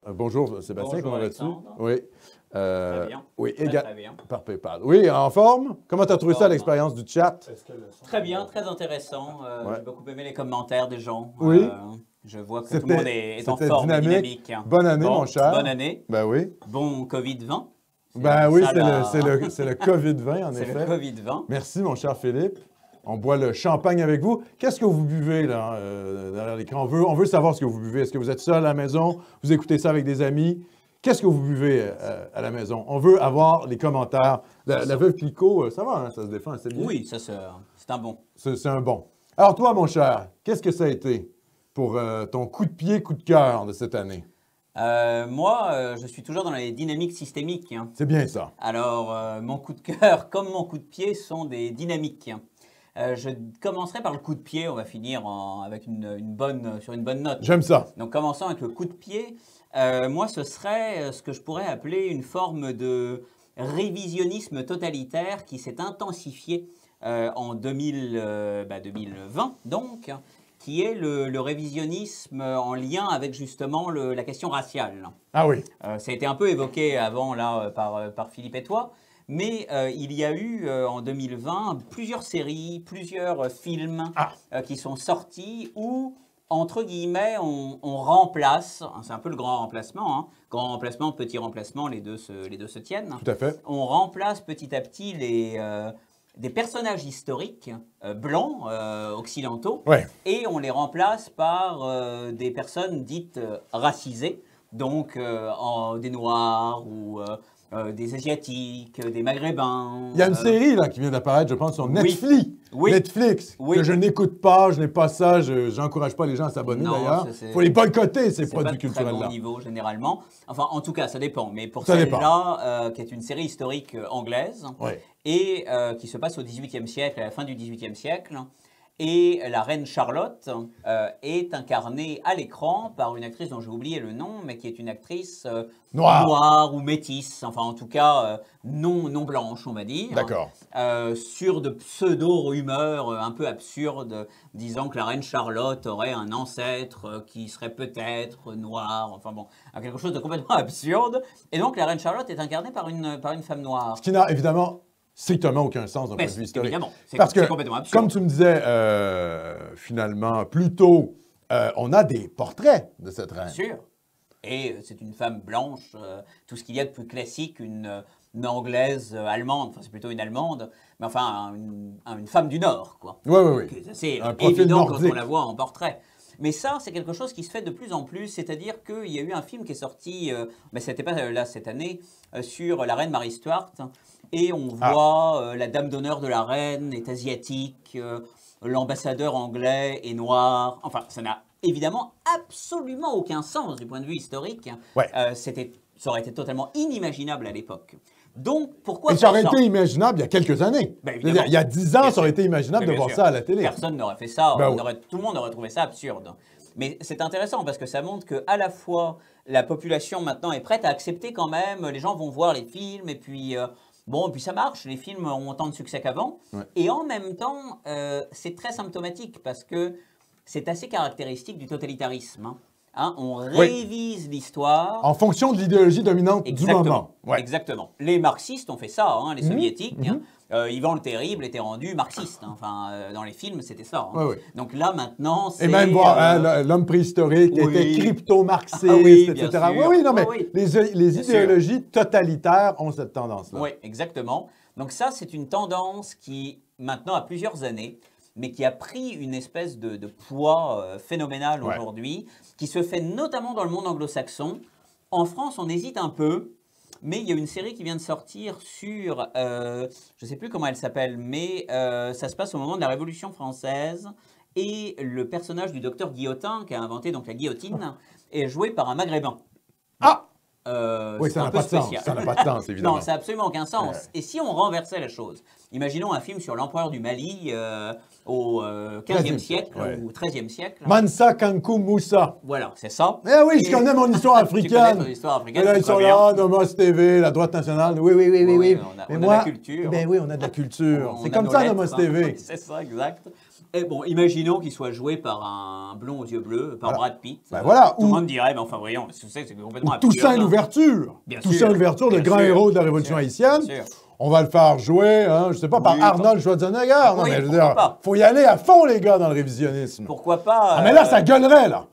Bonjour Sébastien, Bonjour, comment vas-tu? Alexandre. Oui. Très bien. Oui, Très bien. par PayPal. Oui, en forme? Comment tu as trouvé ça, Forme. l'expérience du chat? Très bien, très intéressant. Ouais. J'ai beaucoup aimé les commentaires des gens. Oui. Je vois que tout le monde est en C'était forme et dynamique. dynamique. Bonne année, Bon, mon cher. bonne année. Ben oui. Bon Covid-20. Ben oui, ça, c'est le COVID-20, en C'est effet. le Covid-20. Merci, mon cher Philippe. On boit le champagne avec vous. Qu'est-ce que vous buvez, là, derrière l'écran? On veut savoir ce que vous buvez. Est-ce que vous êtes seul à la maison? Vous écoutez ça avec des amis? Qu'est-ce que vous buvez à la maison? On veut avoir les commentaires. La veuve Clicquot, ça va, hein, ça se défend assez bien. Oui, ça c'est un bon. C'est un bon. Alors toi, mon cher, qu'est-ce que ça a été pour ton coup de pied, coup de cœur de cette année? Moi, je suis toujours dans les dynamiques systémiques. C'est bien ça. Alors, mon coup de cœur comme mon coup de pied sont des dynamiques. Je commencerai par le coup de pied, on va finir avec sur une bonne note. J'aime ça. Donc commençons avec le coup de pied. Moi, ce serait ce que je pourrais appeler une forme de révisionnisme totalitaire qui s'est intensifié en 2020, donc, qui est le révisionnisme en lien avec justement la question raciale. Ah oui. Ça a été un peu évoqué avant là par Philippe et toi. Mais il y a eu en 2020 plusieurs séries, plusieurs films qui sont sortis où, entre guillemets, on remplace, c'est un peu le grand remplacement, hein, grand remplacement, petit remplacement, les deux se tiennent. Tout à fait. On remplace petit à petit des personnages historiques blancs, occidentaux, Ouais. et on les remplace par des personnes dites racisées, donc des Noirs ou des Asiatiques, des Maghrébins. Il y a une série là, qui vient d'apparaître, je pense, sur Netflix. Oui. Netflix, Oui. que je n'écoute pas, je n'ai pas ça, je n'encourage pas les gens à s'abonner Non, d'ailleurs. ça, Il faut les boycotter, ces produits C'est pas de très bon culturels-là. niveau généralement. Enfin, en tout cas, ça dépend. Mais pour Ça dépend. celle-là, qui est une série historique anglaise, Ouais. et qui se passe au XVIIIe siècle, à la fin du XVIIIe siècle. Et la reine Charlotte est incarnée à l'écran par une actrice dont j'ai oublié le nom, mais qui est une actrice noire ou métisse, enfin en tout cas non blanche, on va dire. D'accord. Sur de pseudo-rumeurs un peu absurdes, disant que la reine Charlotte aurait un ancêtre qui serait peut-être noir, enfin bon, quelque chose de complètement absurde. Et donc la reine Charlotte est incarnée par une femme noire. Ce qui n'a évidemment strictement aucun sens d'un point de vue historique. Évidemment, Parce que, c'est complètement absurde. comme tu me disais, finalement, plus tôt, on a des portraits de cette reine. Bien sûr. Et c'est une femme blanche, tout ce qu'il y a de plus classique, une anglaise allemande, enfin c'est plutôt une allemande, mais enfin une femme du Nord, quoi. Oui, oui, oui. C'est Un profil évident nordique. quand on la voit en portrait. Mais ça, c'est quelque chose qui se fait de plus en plus, c'est-à-dire qu'il y a eu un film qui est sorti, mais c'était pas là cette année, sur la reine Marie Stuart, et on voit la dame d'honneur de la reine est asiatique, l'ambassadeur anglais est noir, enfin ça n'a évidemment absolument aucun sens du point de vue historique. Ouais. Ça aurait été totalement inimaginable à l'époque. Donc, pourquoi Et ça aurait faire été imaginable il y a quelques années. Ben, Je veux dire, il y a 10 ans, Bien ça aurait sûr. été imaginable de Mais bien voir sûr. ça à la télé. Personne n'aurait fait ça. Ben oui. Tout le monde aurait trouvé ça absurde. Mais c'est intéressant parce que ça montre qu'à la fois, la population maintenant est prête à accepter quand même, les gens vont voir les films et puis... Bon, et puis ça marche, les films ont autant de succès qu'avant. Ouais. Et en même temps, c'est très symptomatique parce que c'est assez caractéristique du totalitarisme. Hein, on révise l'histoire. En fonction de l'idéologie dominante du moment. Ouais. Exactement. Les marxistes ont fait ça, hein, les soviétiques. Ivan le Terrible était rendu marxiste. Hein, enfin, dans les films, c'était ça. Hein. Oui. Donc là, maintenant, c'est... Et même voir l'homme préhistorique oui. était crypto-marxiste, oui, bien etc. sûr. Oui, non, mais Oui. les Bien idéologies totalitaires ont cette tendance-là. Oui, exactement. Donc ça, c'est une tendance qui, maintenant, a plusieurs années, mais qui a pris une espèce de poids phénoménal aujourd'hui, qui se fait notamment dans le monde anglo-saxon. En France, on hésite un peu, mais il y a une série qui vient de sortir sur, je ne sais plus comment elle s'appelle, mais ça se passe au moment de la Révolution française, et le personnage du docteur Guillotin, qui a inventé donc la guillotine, est joué par un Maghrébin. Ah! Oui, C'est ça un n'a peu pas de sens. spécial. Ça n'a pas de sens, évidemment. Non, ça n'a absolument aucun sens. Et si on renversait la chose? Imaginons un film sur l'empereur du Mali au 15e siècle ou 13e siècle. Mansa Kankou Moussa. Voilà, c'est ça. Eh oui, je connais mon histoire Tu connais africaine. ton histoire africaine, Et là, c'est ils très sont bien. là, Nomos TV, la droite nationale. Oui. Oui, Mais on a de la culture. Ben oui, on a de la culture. On C'est a comme nos ça, lettres, Nomos hein. TV. C'est ça, exact. Et bon, imaginons qu'il soit joué par un blond aux yeux bleus, par Brad Pitt. Voilà. Tout le monde dirait, mais enfin voyons, c'est complètement absurde. Toussaint Louverture. Toussaint Louverture, le grand héros de la Révolution haïtienne. On va le faire jouer, hein, je sais pas, par Arnold Schwarzenegger. Non, mais je veux dire, faut y aller à fond, les gars, dans le révisionnisme. Pourquoi pas? Ah, mais là, ça gueulerait, là.